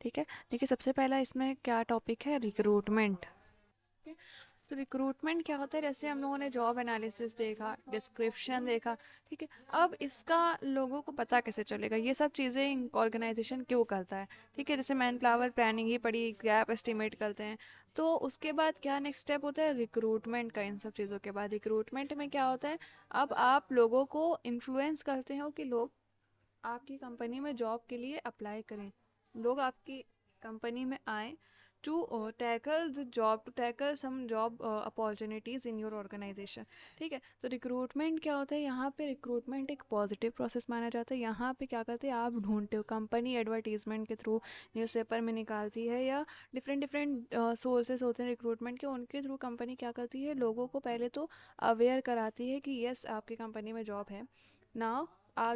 ठीक है। देखिए सबसे पहला इसमें क्या टॉपिक है, रिक्रूटमेंट। तो रिक्रूटमेंट क्या होता है, जैसे हम लोगों ने जॉब एनालिसिस देखा, डिस्क्रिप्शन देखा, ठीक है। अब इसका लोगों को पता कैसे चलेगा ये सब चीज़ें ऑर्गेनाइजेशन क्यों करता है, ठीक है। जैसे मैन पावर प्लानिंग ही पड़ी, गैप एस्टिमेट करते हैं। तो उसके बाद क्या नेक्स्ट स्टेप होता है, रिक्रूटमेंट का। इन सब चीज़ों के बाद रिक्रूटमेंट में क्या होता है, अब आप लोगों को इन्फ्लुएंस करते हो कि लोग आपकी कंपनी में जॉब के लिए अप्लाई करें, लोग आपकी कंपनी में आए to tackle the job, to tackle some job opportunities in your organization, ठीक है। तो रिक्रूटमेंट क्या होता है, यहाँ पे रिक्रूटमेंट एक पॉजिटिव प्रोसेस माना जाता है। यहाँ पे क्या करते हैं, आप ढूंढते हो, कंपनी एडवर्टीजमेंट के थ्रू, न्यूज़पेपर में निकालती है, या डिफरेंट डिफरेंट सोर्सेज होते हैं रिक्रूटमेंट के, उनके थ्रू कंपनी क्या करती है, लोगों को पहले तो अवेयर कराती है कि यस आपकी कंपनी में जॉब है। Now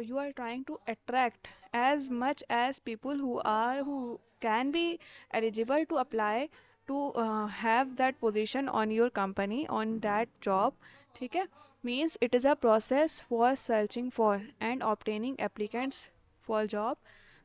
you are trying to attract as much as people who can be eligible to apply to have that position on your company on that job, ठीक है। means it is a process for searching for and obtaining applicants for job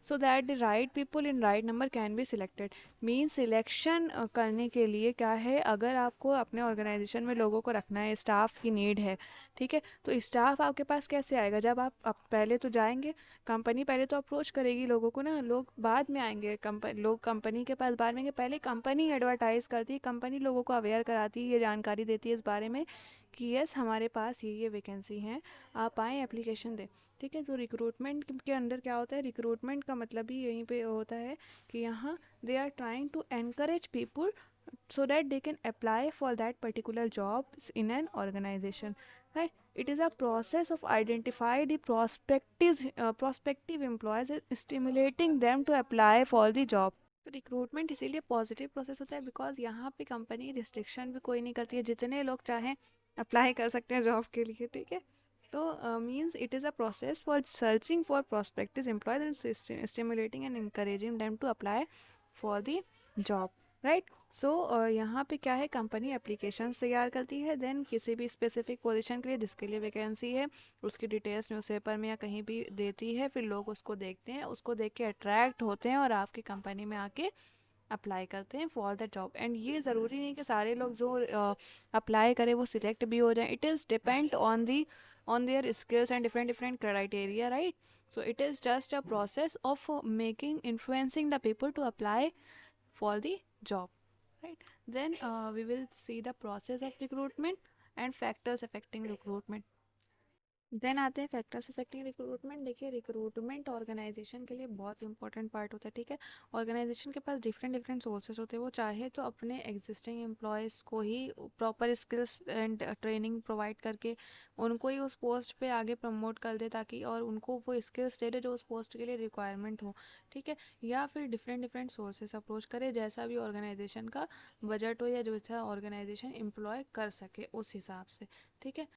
so that the right people in right number can be selected। Means selection करने के लिए क्या है, अगर आपको अपने ऑर्गेनाइजेशन में लोगों को रखना है, स्टाफ की नीड है, ठीक है। तो स्टाफ आपके पास कैसे आएगा, जब आप पहले तो जाएंगे, कंपनी पहले तो अप्रोच करेगी लोगों को ना, लोग बाद में आएंगे, लोग कंपनी के पास बाद में आएंगे। पहले कंपनी एडवर्टाइज करती है, कंपनी लोगों को अवेयर कराती है, ये जानकारी देती है इस बारे में कि यस हमारे पास ये वैकेंसी हैं, आप आएँ एप्लीकेशन दें, ठीक है। तो रिक्रूटमेंट के अंदर क्या होता है, रिक्रूटमेंट का मतलब ही यहीं पे होता है कि यहाँ they are trying to encourage people so that they can apply for that particular jobs in an organization, right? It is a process of identify the prospective employees and stimulating them to apply for the job। तो recruitment इसीलिए positive process होता है because यहाँ पे company restriction भी कोई नहीं करती है, जितने लोग चाहें अप्लाई कर सकते हैं जॉब के लिए, ठीक है। तो means it is a process for searching for prospective employees and stimulating and encouraging them to apply for the job, right. So यहाँ पे क्या है, कंपनी एप्लीकेशन तैयार करती है, देन किसी भी स्पेसिफिक पोजीशन के लिए जिसके लिए वैकेंसी है उसकी डिटेल्स न्यूज़पेपर में या कहीं भी देती है, फिर लोग उसको देखते हैं, उसको देख के अट्रैक्ट होते हैं और आपकी कंपनी में आके अप्लाई करते हैं फॉर द जॉब। एंड ये ज़रूरी नहीं कि सारे लोग जो अप्लाई करें वो सिलेक्ट भी हो जाएं, it is depend on the on their skills and different criteria, right? So it is just a process of making influencing the people to apply for the job, right? Then we will see the process of recruitment and factors affecting recruitment। Then आते हैं factors affecting recruitment. देखिए recruitment organization के लिए बहुत important part होता है, ठीक है। ऑर्गेनाइजेशन के पास डिफरेंट डिफरेंट सोर्सेज होते हैं, वो चाहे तो अपने एग्जिस्टिंग एम्प्लॉयज़ को ही proper skills and training provide करके उनको ही उस पोस्ट पे आगे प्रमोट कर दे, ताकि और उनको वो स्किल्स दे दे जो उस पोस्ट के लिए रिक्वायरमेंट हो, ठीक है। या फिर डिफरेंट डिफरेंट सोर्सेज अप्रोच करे, जैसा भी ऑर्गेनाइजेशन का बजट हो या जैसा ऑर्गेनाइजेशन एम्प्लॉय कर सके उस हिसाब से, ठीक है।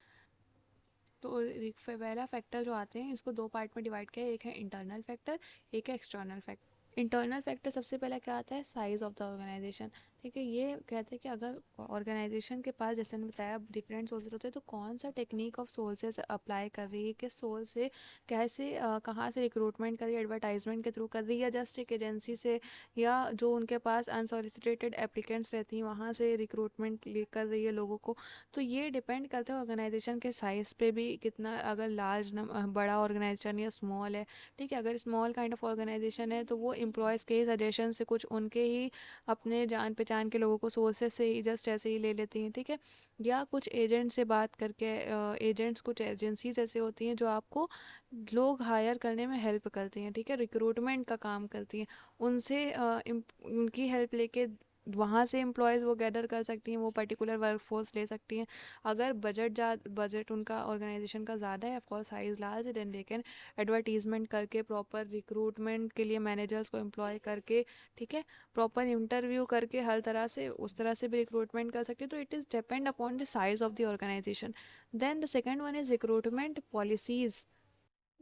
तो पहला फैक्टर जो आते हैं इसको दो पार्ट में डिवाइड किया है, एक है इंटरनल फैक्टर, एक है एक्सटर्नल फैक्टर। इंटरनल फैक्टर सबसे पहला क्या आता है, साइज़ ऑफ द ऑर्गेनाइजेशन, ठीक है। ये कहते हैं कि अगर ऑर्गेनाइजेशन के पास, जैसे मैंने बताया, डिफरेंट सोर्सेज होते हैं, तो कौन सा टेक्निक ऑफ सोर्सेज अप्लाई कर रही है, किस सोर्स से, कैसे कहाँ से रिक्रूटमेंट कर रही है, एडवर्टाइजमेंट के थ्रू कर रही है या जस्ट एक एजेंसी से, या जो उनके पास अनसॉलिसिटेटेड एप्लीकेंट्स रहती हैं वहाँ से रिक्रूटमेंट कर रही है लोगों को। तो ये डिपेंड करता है ऑर्गेनाइजेशन के साइज़ पे भी, कितना अगर बड़ा ऑर्गेनाइजेशन या स्मॉल है, ठीक है। अगर स्मॉल काइंड ऑफ ऑर्गेनाइजेशन है तो वो एम्प्लॉयज़ के ही सजेशन से, कुछ उनके ही अपने जान पहचान के लोगों को सोर्सेस से ही जस्ट ऐसे ही ले लेती हैं, ठीक है। या कुछ एजेंट से बात करके, एजेंट्स कुछ एजेंसीज ऐसे होती हैं जो आपको लोग हायर करने में हेल्प करती हैं, ठीक है, रिक्रूटमेंट का काम करती हैं। उनसे उनकी हेल्प लेके वहाँ से एम्प्लॉयज़ वो गैदर कर सकती हैं, वो पर्टिकुलर वर्क फोर्स ले सकती हैं। अगर बजट उनका ऑर्गेनाइजेशन का ज़्यादा है, ऑफकोर्स साइज लार्ज है, देन दे कैन एडवर्टीजमेंट करके, प्रॉपर रिक्रूटमेंट के लिए मैनेजर्स को एम्प्लॉय करके, ठीक है, प्रॉपर इंटरव्यू करके, हर तरह से उस तरह से भी रिक्रूटमेंट कर सकते हैं। तो it is depend upon the size of the organization. Then the second one is recruitment policies.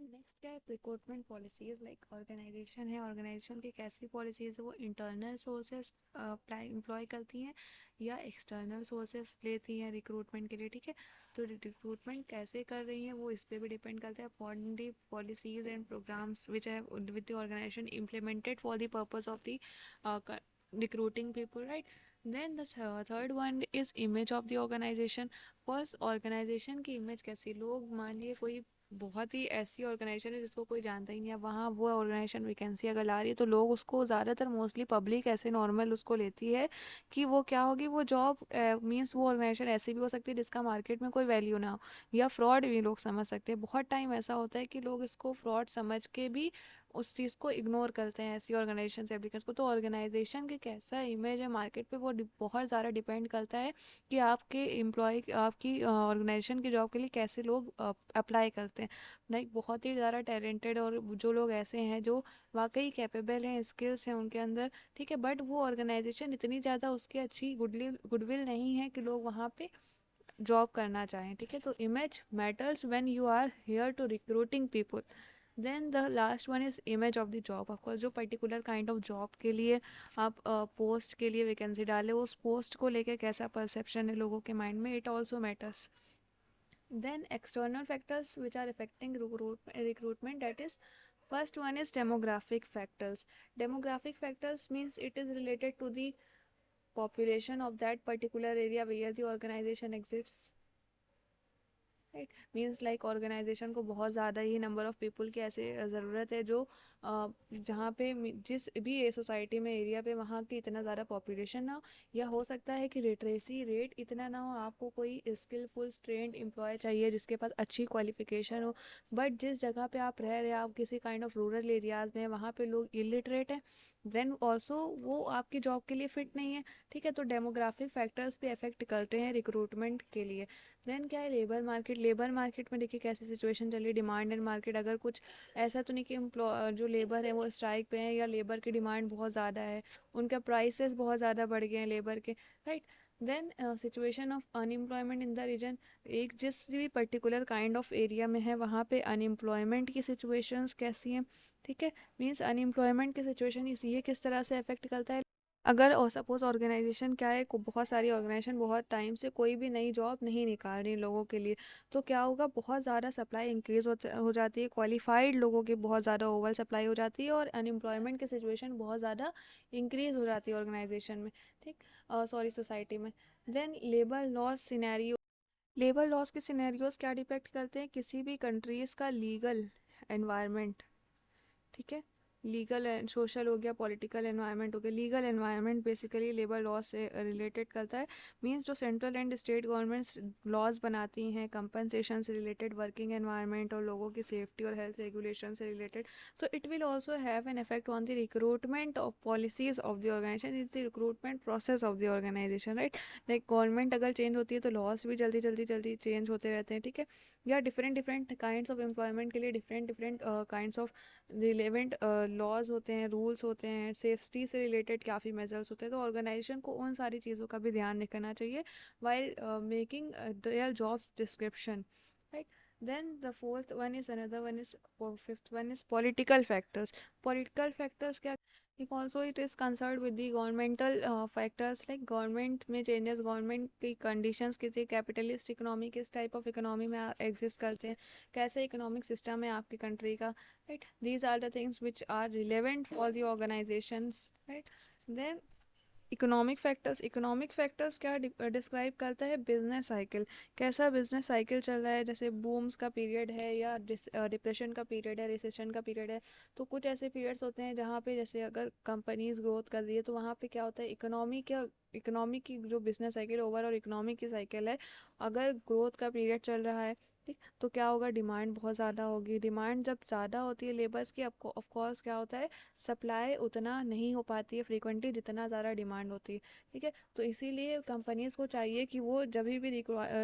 Next क्या है, रिक्रूटमेंट पॉलिसीज। लाइक ऑर्गेनाइजेशन है, ऑर्गेनाइजेशन की कैसी पॉलिसीज है, वो इंटरनल सोर्सेज एम्प्लॉय करती हैं या एक्सटर्नल सोर्सेज लेती हैं रिक्रूटमेंट के लिए, ठीक है। तो रिक्रूटमेंट कैसे कर रही हैं वो इस पर भी डिपेंड करता है upon the policies and programmes which है with the organisation implemented for the purpose of the recruiting people, right? Then the third one is image of the organization. First organization की इमेज कैसी, लोग मान लिए कोई बहुत ही ऐसी ऑर्गेनाइजेशन है जिसको कोई जानता ही नहीं है, वहाँ वो ऑर्गेनाइजेशन वैकेंसी अगर ला रही है तो लोग उसको ज़्यादातर मोस्टली पब्लिक ऐसे नॉर्मल उसको लेती है कि वो क्या होगी, वो जॉब मीन्स वो ऑर्गेनाइजेशन ऐसी भी हो सकती है जिसका मार्केट में कोई वैल्यू ना हो, या फ्रॉड भी लोग समझ सकते हैं। बहुत टाइम ऐसा होता है कि लोग इसको फ्रॉड समझ के भी उस चीज़ को इग्नोर करते हैं ऐसी ऑर्गेनाइजेशन से एप्लीकेंट्स को। तो ऑर्गेनाइजेशन के कैसा इमेज है मार्केट पे वो बहुत ज़्यादा डिपेंड करता है कि आपके एम्प्लॉय आपकी ऑर्गेनाइजेशन की जॉब के लिए कैसे लोग अप्लाई करते हैं। लाइक बहुत ही ज़्यादा टैलेंटेड और जो लोग ऐसे हैं जो वाकई कैपेबल हैं, स्किल्स हैं उनके अंदर, ठीक है, बट वो ऑर्गेनाइजेशन इतनी ज़्यादा उसकी अच्छी गुडविल नहीं है कि लोग वहाँ पे जॉब करना चाहें, ठीक है। तो image matters when you are here to recruiting people. Then the last one is image of the job. Of course जो पर्टिकुलर काइंड ऑफ जॉब के लिए आप पोस्ट के लिए वैकेंसी डाले, उस पोस्ट को लेकर कैसा परसेप्शन है लोगों के माइंड में, it also matters. Then external factors which are affecting recruitment, that is, first one is demographic factors. Demographic factors means it is related to the population of that particular area where the organization exists, right. Means like organization को बहुत ज़्यादा ही number of people की ऐसे ज़रूरत है जो जहाँ पे जिस भी सोसाइटी में एरिया पे वहाँ की इतना ज़्यादा पॉपुलेशन ना हो, या हो सकता है कि लिटरेसी रेट इतना ना हो, आपको कोई स्किलफुल ट्रेंड एम्प्लॉय चाहिए जिसके पास अच्छी क्वालिफिकेशन हो, बट जिस जगह पे आप रह रहे हैं आप किसी काइंड ऑफ रूरल एरियाज़ में, वहाँ पे लोग इलिटरेट हैं, देन ऑल्सो वो आपकी जॉब के लिए फ़िट नहीं है, ठीक है। तो डेमोग्राफिक फैक्टर्स भी अफेक्ट करते हैं रिक्रूटमेंट के लिए। देन क्या है, लेबर मार्केट। लेबर मार्केट में देखिए कैसी सिचुएशन चल रही है, डिमांड एंड मार्केट। अगर कुछ ऐसा तो नहीं कि जो लेबर है वो स्ट्राइक पे है या लेबर की डिमांड बहुत ज़्यादा है, उनका प्राइसेस बहुत ज़्यादा बढ़ गए हैं लेबर के, right. Then situation of unemployment in the region. एक जिस भी पर्टिकुलर काइंड ऑफ एरिया में है वहाँ पे अनएम्प्लॉयमेंट की सिचुएशंस कैसी हैं, ठीक है। मीन्स अनएम्प्लॉयमेंट की सिचुएशन ये किस तरह से अफेक्ट करता है। अगर और सपोज ऑर्गेनाइजेशन क्या है, बहुत सारी ऑर्गेनाइजेशन बहुत टाइम से कोई भी नई जॉब नहीं निकाल रही लोगों के लिए, तो क्या होगा, बहुत ज़्यादा सप्लाई इंक्रीज हो जाती है, क्वालिफाइड लोगों की बहुत ज़्यादा ओवर सप्लाई हो जाती है और अनएम्प्लॉयमेंट की सिचुएशन बहुत ज़्यादा इंक्रीज हो जाती है ऑर्गेनाइजेशन में, ठीक, सॉरी सोसाइटी में। Then labour loss scenario. Labour loss के सिनेरियोज क्या डिपेक्ट करते हैं, किसी भी कंट्रीज़ का लीगल एनवायरनमेंट, ठीक है। लीगल एंड सोशल हो गया, पॉलिटिकल एनवायरनमेंट हो गया। Legal environment basically labour law से रिलेटेड करता है। मींस जो central and state governments laws बनाती हैं कंपनसेशन से रिलेटेड, वर्किंग एनवायरनमेंट और लोगों की सेफ्टी और हेल्थ रेगुलेशन से related, so it will also have an effect on the recruitment of policies of the organization, is the recruitment process of the organization, right. Like government अगर change होती है तो laws भी जल्दी जल्दी जल्दी चेंज होते रहते हैं, ठीक है। या different different kinds of employment के लिए different different kinds of relevant laws होते हैं, रूल्स होते हैं, सेफ्टी से रिलेटेड काफ़ी मेजर्स होते हैं। तो ऑर्गेनाइजेशन को उन सारी चीज़ों का भी ध्यान रखना चाहिए while making their jobs description, right. Then the fourth one is another one is fifth one is political factors. Political factors क्या, like also it is concerned with the governmental factors, like government में changes, government की conditions, किसी capitalist economy किस type of economy में exist करते हैं, कैसे economic system है आपकी कंट्री का, right, these are the things which are relevant for the organizations, right। then economic factors क्या डिस्क्राइब करता है, बिजनेस साइकिल, कैसा बिजनेस साइकिल चल रहा है, जैसे बूम्स का पीरियड है या डिप्रेशन का पीरियड है, रिसेशन का पीरियड है। तो कुछ ऐसे पीरियड्स होते हैं जहाँ पे जैसे अगर कंपनीज ग्रोथ कर रही है तो वहाँ पे क्या होता है, इकोनॉमी की जो बिजनेस साइकिल ओवरऑल इकोनॉमी की साइकिल है, अगर ग्रोथ का पीरियड चल रहा है, ठीक, तो क्या होगा, डिमांड बहुत ज़्यादा होगी। डिमांड जब ज़्यादा होती है लेबर्स की, ऑफ कोर्स क्या होता है, सप्लाई उतना नहीं हो पाती है फ्रीक्वेंटली जितना ज़्यादा डिमांड होती है, ठीक है। तो इसीलिए कंपनीज़ को चाहिए कि वो जब भी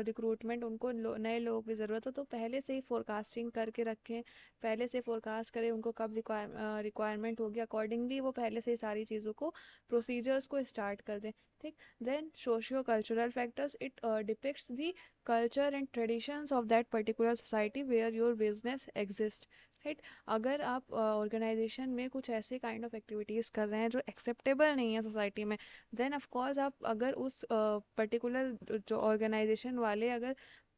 रिक्रूटमेंट उनको नए लोगों की ज़रूरत हो तो पहले से ही फोरकास्टिंग करके रखें, पहले से फोरकास्ट करें उनको कब रिक्वायरमेंट होगी, अकॉर्डिंगली वो पहले से ही सारी चीज़ों को, प्रोसीजर्स को स्टार्ट कर दें, ठीक। Then socio cultural factors, it depicts the culture and traditions of that particular society where your business exists, right. अगर आप ऑर्गेनाइजेशन में कुछ ऐसे काइंड ऑफ एक्टिविटीज़ कर रहे हैं जो एक्सेप्टेबल नहीं है सोसाइटी में, देन ऑफ कोर्स आप अगर उस पर्टिकुलर जो ऑर्गेनाइजेशन वाले अगर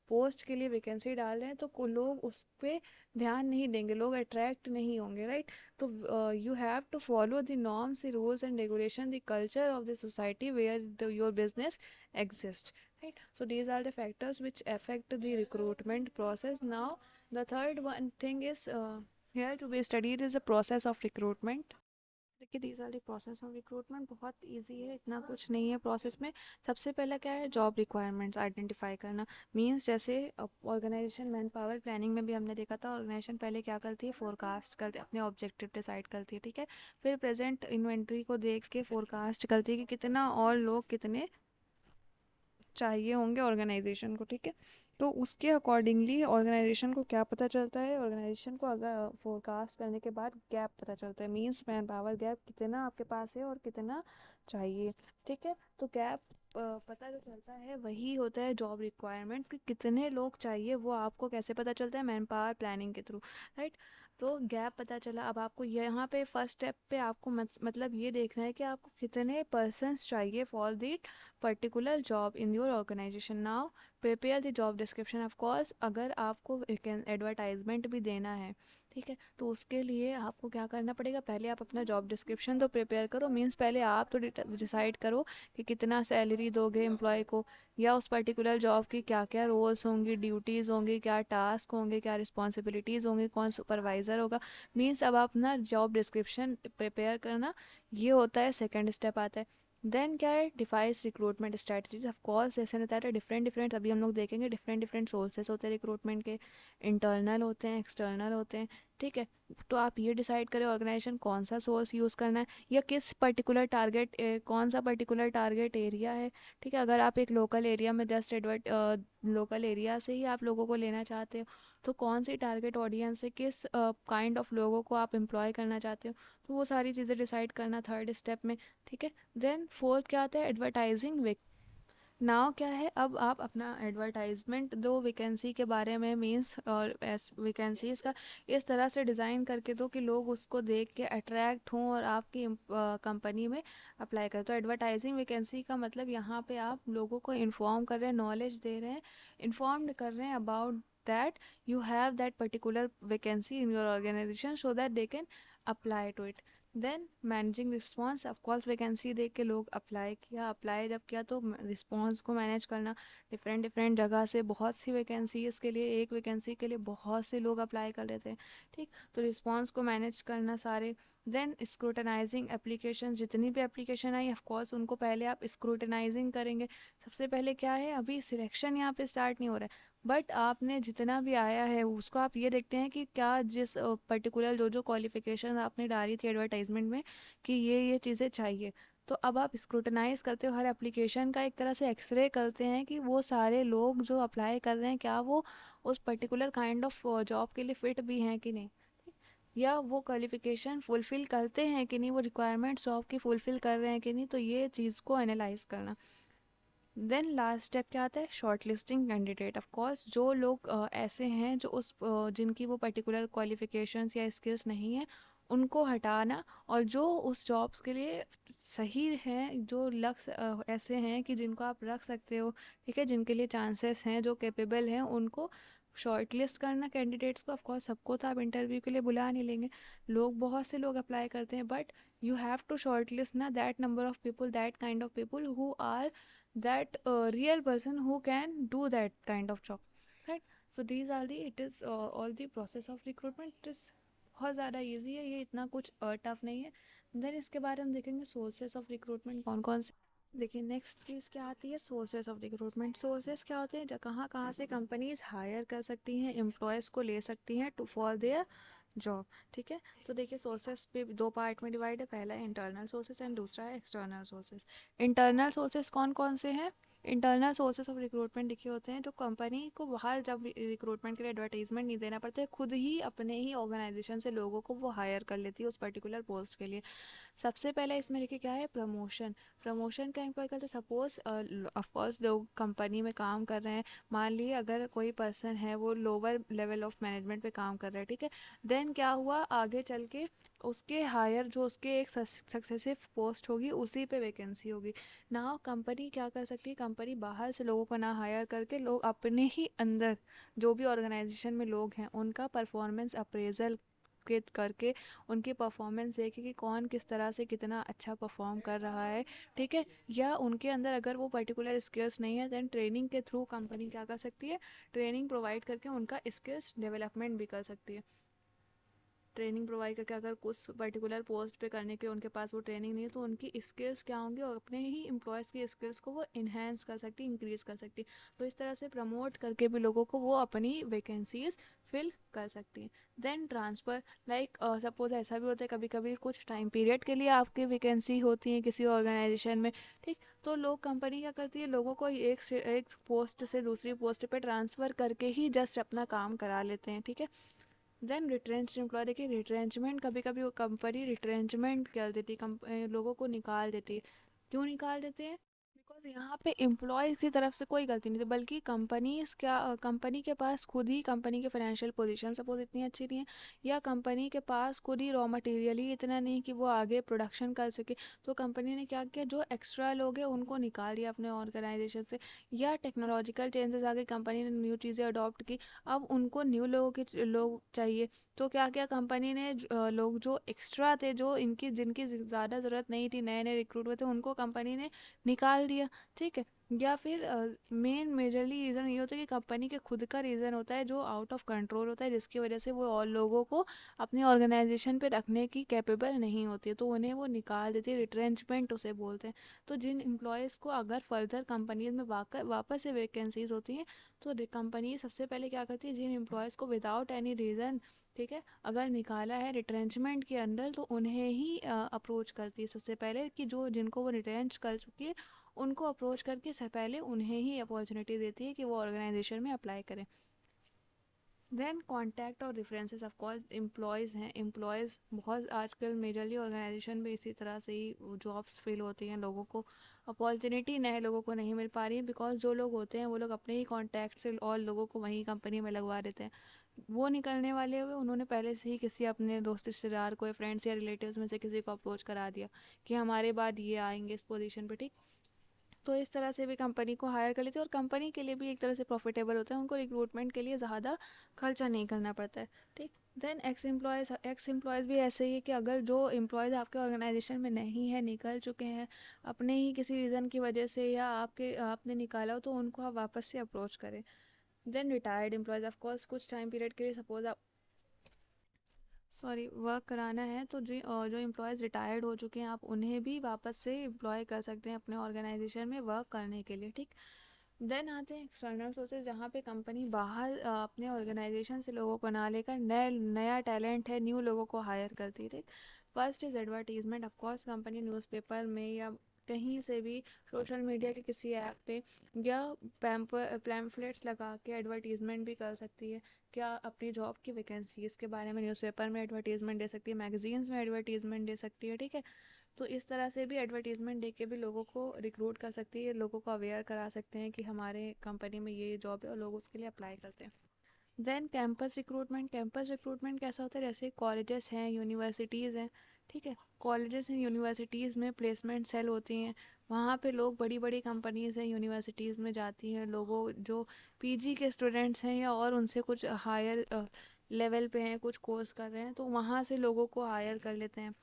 पोस्ट के लिए वैकेंसी डाल रहे हैं तो लोग उस पर ध्यान नहीं देंगे, लोग अट्रैक्ट नहीं होंगे, राइट। तो you have to follow the norms, the rules and regulation, the culture of the society where your business exist, right? So these are the factors which affect the recruitment process. Now the third one thing is here to be studied is the process of recruitment. देखिए these are the process of recruitment, बहुत easy है, इतना कुछ नहीं है process में। सबसे पहला क्या है, जॉब रिक्वायरमेंट्स आइडेंटिफाई करना। मींस जैसे ऑर्गेनाइजेशन मैन पावर प्लानिंग में भी हमने देखा था, ऑर्गेनाइजेशन पहले क्या करती है, फोरकास्ट करती है, अपने ऑब्जेक्टिव डिसाइड करती है, ठीक है। फिर प्रेजेंट इन्वेंट्री को देख के फोरकास्ट करती है कि कितना और लोग कितने चाहिए होंगे ऑर्गेनाइजेशन को, ठीक है। तो उसके अकॉर्डिंगली ऑर्गेनाइजेशन को क्या पता चलता है, ऑर्गेनाइजेशन को अगर फोरकास्ट करने के बाद गैप पता चलता है, मींस मैन पावर गैप कितना आपके पास है और कितना चाहिए, ठीक है। तो गैप पता जो चलता है वही होता है जॉब रिक्वायरमेंट्स, कि कितने लोग चाहिए वो आपको कैसे पता चलता है, मैन पावर प्लानिंग के थ्रू, राइट। तो गैप पता चला, अब आपको यहाँ पे फर्स्ट स्टेप पे आपको मतलब ये देखना है कि आपको कितने पर्सन्स चाहिए for the particular job in your organization. Now prepare the job description. Of course अगर आपको एडवर्टाइजमेंट भी देना है, ठीक है, तो उसके लिए आपको क्या करना पड़ेगा, पहले आप अपना जॉब डिस्क्रिप्शन तो प्रिपेयर करो। मीन्स पहले आप तो डिसाइड करो कि कितना सैलरी दोगे एम्प्लॉय को, या उस पर्टिकुलर जॉब की क्या क्या रोल्स होंगी, ड्यूटीज़ होंगी, क्या टास्क होंगे, क्या रिस्पॉन्सिबिलिटीज़ होंगी, कौन सुपरवाइज़र होगा। मीन्स अब आप अपना जॉब डिस्क्रिप्शन प्रिपेयर करना, ये होता है सेकेंड स्टेप आता है। देन क्या है, device recruitment strategies. Of course जैसे होता है डिफरेंट डिफरेंट, अभी हम लोग देखेंगे डिफरेंट डिफरेंट सोर्सेस होते हैं रिक्रूटमेंट के, इंटरनल होते हैं, एक्सटर्नल होते हैं, ठीक है। तो आप ये डिसाइड करें ऑर्गेनाइजेशन कौन सा सोर्स यूज़ करना है, या किस पर्टिकुलर टारगेट कौन सा पर्टिकुलर टारगेट एरिया है, ठीक है। अगर आप एक लोकल एरिया में जस्ट लोकल एरिया से ही आप लोगों को लेना चाहते हो, तो कौन सी टारगेट ऑडियंस है, किस काइंड ऑफ लोगों को आप एम्प्लॉय करना चाहते हो, तो वो सारी चीज़ें डिसाइड करना थर्ड स्टेप में, ठीक है। देन फोर्थ क्या आता है, एडवर्टाइजिंग। नाउ क्या है, अब आप अपना एडवर्टाइजमेंट दो वैकेंसी के बारे में, मीन्स और वैकेंसीज का इस तरह से डिज़ाइन करके दो कि लोग उसको देख के अट्रैक्ट हों और आपकी कंपनी में अप्लाई करें। तो एडवर्टाइजिंग वैकेंसी का मतलब यहाँ पे आप लोगों को इन्फॉर्म कर रहे हैं, नॉलेज दे रहे हैं, इन्फॉर्म्ड कर रहे हैं about that you have that particular vacancy in your organization so that they can apply to it. Then managing response. Of course vacancy देख के लोग अप्लाई किया, अप्लाई जब किया तो रिस्पॉन्स को मैनेज करना, डिफरेंट डिफरेंट जगह से बहुत सी वैकेंसीज के लिए, एक वैकेंसी के लिए बहुत से लोग अप्लाई कर लेते हैं, ठीक। तो रिस्पॉन्स को मैनेज करना सारे। देन स्क्रूटनाइजिंग एप्लीकेशन, जितनी भी एप्लीकेशन आई ऑफकोर्स उनको पहले आप स्क्रूटनाइजिंग करेंगे। सबसे पहले क्या है, अभी सिलेक्शन यहाँ पे स्टार्ट नहीं हो रहा है, बट आपने जितना भी आया है उसको आप ये देखते हैं कि क्या जिस पर्टिकुलर जो जो क्वालिफिकेशन आपने डाली थी एडवर्टाइजमेंट में कि ये चीज़ें चाहिए, तो अब आप स्क्रूटनाइज करते हो हर एप्लीकेशन का, एक तरह से एक्सरे करते हैं कि वो सारे लोग जो अप्लाई कर रहे हैं क्या वो उस पर्टिकुलर काइंड ऑफ जॉब के लिए फिट भी हैं कि नहीं, या वो क्वालिफिकेशन फुलफ़िल करते हैं कि नहीं, वो रिक्वायरमेंट्स जॉब की फुलफ़िल कर रहे हैं कि नहीं, तो ये चीज़ को एनालाइज करना। देन लास्ट स्टेप क्या आता है, short listing candidate. Of course जो लोग ऐसे हैं जो जिनकी वो पर्टिकुलर क्वालिफिकेशंस या स्किल्स नहीं है, उनको हटाना, और जो उस जॉब्स के लिए सही हैं, जो ऐसे हैं कि जिनको आप रख सकते हो, ठीक है, जिनके लिए चांसेस हैं, जो कैपेबल हैं, उनको शॉर्ट लिस्ट करना कैंडिडेट्स को। ऑफकोर्स सबको तो आप इंटरव्यू के लिए बुला नहीं लेंगे, बहुत से लोग अप्लाई करते हैं, but you have to shortlist ना that number of people, that kind of people who are that real person who can do that kind of job, right? So these are the it is all the process of recruitment. It is बहुत ज़्यादा easy है ये, इतना कुछ tough नहीं है। Then इसके बारे में देखेंगे सोर्सेस ऑफ रिक्रूटमेंट कौन कौन से। देखिए नेक्स्ट चीज़ क्या आती है, सोर्सेस ऑफ रिक्रूटमेंट। सोर्सेस क्या होते हैं, कहाँ कहाँ से कंपनीज हायर कर सकती हैं, एम्प्लॉयज़ को ले सकती हैं टू फॉर देयर जॉब, ठीक है। तो देखिए सोर्सेस पे दो पार्ट में डिवाइड है, पहला है इंटरनल सोर्सेस एंड दूसरा है एक्सटर्नल सोर्सेस। इंटरनल सोर्सेस कौन कौन से हैं, इंटरनल सोर्सेस ऑफ रिक्रूटमेंट लिखे होते हैं, जो कंपनी को बाहर जब रिक्रूटमेंट के लिए एडवर्टाइजमेंट नहीं देना पड़ता है, खुद ही अपने ही ऑर्गेनाइजेशन से लोगों को वो हायर कर लेती है उस पर्टिकुलर पोस्ट के लिए। सबसे पहले इसमें लिखे क्या है, प्रमोशन। प्रमोशन का एम्प्लॉय करते हैं, सपोज ऑफकोर्स लोग कंपनी में काम कर रहे हैं, मान लिए अगर कोई पर्सन है वो लोअर लेवल ऑफ मैनेजमेंट पे काम कर रहा है, ठीक है, देन क्या हुआ आगे चल के उसके हायर जो उसके एक सक्सेसिव पोस्ट होगी उसी पे वैकेंसी होगी ना। कंपनी क्या कर सकती है, कंपनी बाहर से लोगों को ना हायर करके लोग अपने ही अंदर जो भी ऑर्गेनाइजेशन में लोग हैं उनका परफॉर्मेंस अप्रेजल करके उनकी परफॉर्मेंस देखे कि कौन किस तरह से कितना अच्छा परफॉर्म कर रहा है, ठीक है। या उनके अंदर अगर वो पर्टिकुलर स्किल्स नहीं है, देन ट्रेनिंग के थ्रू कंपनी क्या कर सकती है, ट्रेनिंग प्रोवाइड करके उनका स्किल्स डेवलपमेंट भी कर सकती है। ट्रेनिंग प्रोवाइड करके अगर कुछ पर्टिकुलर पोस्ट पे करने के लिए उनके पास वो ट्रेनिंग नहीं है, तो उनकी स्किल्स क्या होंगी और अपने ही एम्प्लॉयज़ की स्किल्स को वो इन्हेंस कर सकती, इंक्रीज़ कर सकती। तो इस तरह से प्रमोट करके भी लोगों को वो अपनी वैकेंसीज फिल कर सकती हैं। देन ट्रांसफ़र, लाइक सपोज ऐसा भी होता है कभी कभी कुछ टाइम पीरियड के लिए आपकी वैकेंसी होती है किसी ऑर्गेनाइजेशन में, ठीक, तो लोग कंपनी क्या करती है, लोगों को एक पोस्ट से दूसरी पोस्ट पे ट्रांसफ़र करके ही जस्ट अपना काम करा लेते हैं, ठीक है। देन रिट्रेंच एम्प्लॉय, देखिए रिट्रेंचमेंट, कभी कभी वो कंपनी रिट्रेंचमेंट कर देती है, लोगों को निकाल देती है। क्यों निकाल देते हैं, बिकॉज यहाँ पे एम्प्लॉयज़ की तरफ से कोई गलती नहीं थी, बल्कि कंपनीज क्या कंपनी के पास खुद ही कंपनी के फाइनेंशियल पोजीशन सपोज इतनी अच्छी नहीं है, या कंपनी के पास खुद ही रॉ मटेरियल ही इतना नहीं कि वो आगे प्रोडक्शन कर सके, तो कंपनी ने क्या किया, जो एक्स्ट्रा लोग हैं उनको निकाल दिया अपने ऑर्गेनाइजेशन से। या टेक्नोलॉजिकल चेंजेस आ गए, कंपनी ने न्यू चीज़ें अडॉप्ट की, अब उनको न्यू लोग चाहिए, तो क्या किया कंपनी ने, लोग जो एक्स्ट्रा थे, जो इनकी जिनकी ज़्यादा ज़रूरत नहीं थी, नए नए रिक्रूट हुए थे, उनको कंपनी ने निकाल दिया, ठीक है। या फिर मेन मेजरली रीज़न ये होता है कि कंपनी के खुद का रीज़न होता है जो आउट ऑफ कंट्रोल होता है, जिसकी वजह से वो और लोगों को अपनी ऑर्गेनाइजेशन पे रखने की कैपेबल नहीं होती है, तो उन्हें वो निकाल देती है, रिट्रेंचमेंट उसे बोलते हैं। तो जिन एम्प्लॉयज़ को अगर फर्दर कंपनीज में वापस से वैकेंसीज होती हैं, तो कंपनी सबसे पहले क्या करती है, जिन एम्प्लॉयज़ को विदाउट एनी रीज़न, ठीक है, अगर निकाला है रिट्रेंचमेंट के अंदर, तो उन्हें ही अप्रोच करती है सबसे पहले, कि जो जिनको वो रिट्रेंच कर चुकी है उनको अप्रोच करके से पहले उन्हें ही अपॉर्चुनिटी देती है कि वो ऑर्गेनाइजेशन में अप्लाई करें। देन कॉन्टैक्ट और रेफरेंसेस, ऑफ कोर्स एम्प्लॉयज़ हैं, एम्प्लॉयज़ बहुत आजकल मेजरली ऑर्गेनाइजेशन में इसी तरह से ही जॉब्स फिल होती हैं, लोगों को अपॉर्चुनिटी नए लोगों को नहीं मिल पा रही है, बिकॉज जो लोग होते हैं वो लोग अपने ही कॉन्टैक्ट से और लोगों को वहीं कंपनी में लगवा देते हैं। वो निकलने वाले हुए उन्होंने पहले से ही किसी अपने दोस्त रिश्तेदार को या फ्रेंड्स या रिलेटिव्स में से किसी को अप्रोच करा दिया कि हमारे बाद ये आएंगे इस पोजीशन पे, ठीक। तो इस तरह से भी कंपनी को हायर कर लेते हैं, और कंपनी के लिए भी एक तरह से प्रॉफिटेबल होता है, उनको रिक्रूटमेंट के लिए ज़्यादा खर्चा नहीं करना पड़ता है, ठीक। देन एक्स एम्प्लॉयज़ भी ऐसे ही है कि अगर जो एम्प्लॉयज़ आपके ऑर्गेनाइजेशन में नहीं है, निकल चुके हैं अपने ही किसी रीज़न की वजह से, या आपने निकाला हो, तो उनको आप वापस से अप्रोच करें। Then retired employees, of course कुछ टाइम पीरियड के लिए सपोज आप वर्क कराना है, तो जो एम्प्लॉयज़ रिटायर्ड हो चुके हैं आप उन्हें भी वापस से एम्प्लॉय कर सकते हैं अपने ऑर्गेनाइजेशन में वर्क करने के लिए, ठीक। देन आते हैं एक्सटर्नल सोर्सेज, जहाँ पे कंपनी बाहर अपने ऑर्गेनाइजेशन से लोगों को ना लेकर नया टैलेंट है, न्यू लोगों को हायर करती है, ठीक। First is advertisement, of course company newspaper में या कहीं से भी सोशल मीडिया के किसी ऐप पे या पैम्पलेट्स लगा के एडवर्टीजमेंट भी कर सकती है, क्या अपनी जॉब की वैकेंसीज़ के बारे में न्यूज़पेपर में एडवर्टीजमेंट दे सकती है, मैगजीन्स में एडवर्टीजमेंट दे सकती है, ठीक है। तो इस तरह से भी एडवर्टीजमेंट दे के भी लोगों को रिक्रूट कर सकती है, लोगों को अवेयर करा सकते हैं कि हमारे कंपनी में ये जॉब है, और लोग उसके लिए अप्लाई करते हैं। देन कैंपस रिक्रूटमेंट कैसा होता है, जैसे कॉलेजेस हैं, यूनिवर्सिटीज़ हैं, ठीक है। कॉलेजेस हैं, यूनिवर्सिटीज़ में प्लेसमेंट सेल होती हैं, वहाँ पे लोग बड़ी बड़ी कंपनीज़ हैं यूनिवर्सिटीज़ में जाती हैं, लोगों जो पीजी के स्टूडेंट्स हैं या और उनसे कुछ हायर लेवल पे हैं, कुछ कोर्स कर रहे हैं, तो वहाँ से लोगों को हायर कर लेते हैं,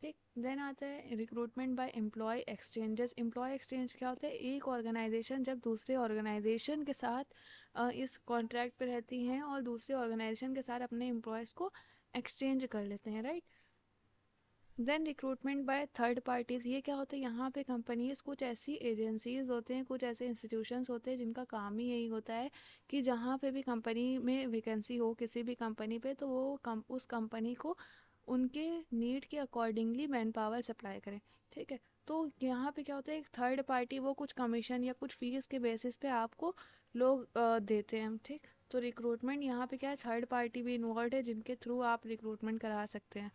ठीक। देन आता है recruitment by employ exchanges. Employ exchange क्या होता है, एक ऑर्गेनाइजेशन जब दूसरे ऑर्गेनाइजेशन के साथ इस कॉन्ट्रैक्ट पे रहती हैं और दूसरे ऑर्गेनाइजेशन के साथ अपने एम्प्लॉयज़ को एक्सचेंज कर लेते हैं, राइट। Then recruitment by third parties, ये क्या होता है, यहाँ पे कंपनीज कुछ ऐसी एजेंसीज होते हैं, कुछ ऐसे इंस्टीट्यूशंस होते हैं जिनका काम ही यही होता है कि जहाँ पे भी कंपनी में वैकेंसी हो किसी भी कंपनी पे, तो वो उस कंपनी को उनके नीड के अकॉर्डिंगली मैन पावर सप्लाई करें। ठीक है, तो यहाँ पे क्या होता है, एक थर्ड पार्टी वो कुछ कमीशन या कुछ फीस के बेसिस पे आपको लोग देते हैं। ठीक, तो रिक्रूटमेंट यहाँ पे क्या है, थर्ड पार्टी भी इन्वॉल्व है जिनके थ्रू आप रिक्रूटमेंट करा सकते हैं।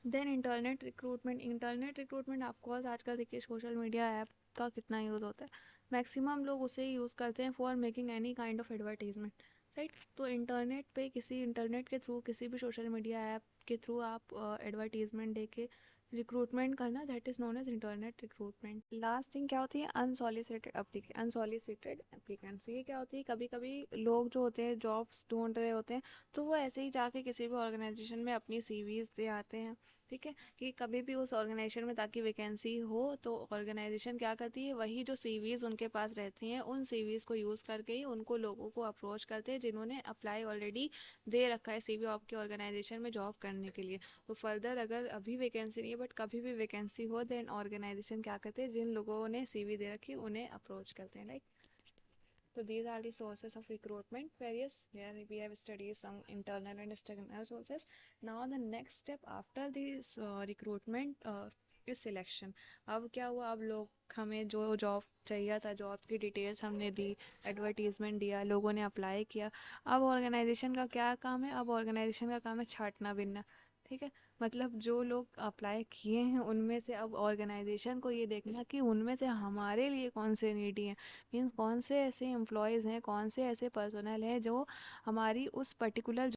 देन इंटरनेट रिक्रूटमेंट ऑफकोर्स आजकल देखिए सोशल मीडिया ऐप का कितना यूज़ होता है, मैक्सिमम लोग उसे यूज़ करते हैं for making any kind of advertisement. Right, तो इंटरनेट पे किसी इंटरनेट के थ्रू किसी भी सोशल मीडिया ऐप के थ्रू आप एडवर्टीजमेंट दे के रिक्रूटमेंट करना, that is known as internet recruitment. Last thing क्या होती है, अनसॉलिसिटेड एप्लीकेंट्स। ये क्या होती है, कभी कभी लोग जो होते हैं जॉब्स ढूंढ रहे होते हैं, तो वो ऐसे ही जाके किसी भी ऑर्गेनाइजेशन में अपनी सीवीज दे आते हैं। ठीक है, कि कभी भी उस ऑर्गेनाइजेशन में ताकि वैकेंसी हो, तो ऑर्गेनाइजेशन क्या करती है, वही जो सीवीज उनके पास रहती हैं उन सीवीज को यूज़ करके ही उनको लोगों को अप्रोच करते हैं जिन्होंने अप्लाई ऑलरेडी दे रखा है सीवी आपके ऑर्गेनाइजेशन में जॉब करने के लिए। तो फर्दर अगर अभी वैकेंसी नहीं है बट कभी भी वैकेंसी हो, देन ऑर्गेनाइजेशन क्या करते हैं, जिन लोगों ने सीवी दे रखी है उन्हें अप्रोच करते हैं। Like, so these are the sources of recruitment. Various where we have studied some internal and external sources. Now the next step after this recruitment is selection. अब क्या हुआ, अब लोग हमें जो जॉब चाहिए था, जॉब की डिटेल्स हमने दी, एडवर्टीजमेंट दिया, लोगों ने अप्लाई किया। अब ऑर्गेनाइजेशन का क्या काम है, अब ऑर्गेनाइजेशन का काम है छांटना बिनना। ठीक है, मतलब जो लोग अप्लाई किए हैं उनमें से अब ऑर्गेनाइजेशन को ये देखना कि उनमें से हमारे लिए कौन से नीडी हैं, मीन्स कौन से ऐसे एम्प्लॉयज़ हैं, कौन से ऐसे पर्सनल हैं जो हमारी उस पर्टिकुलर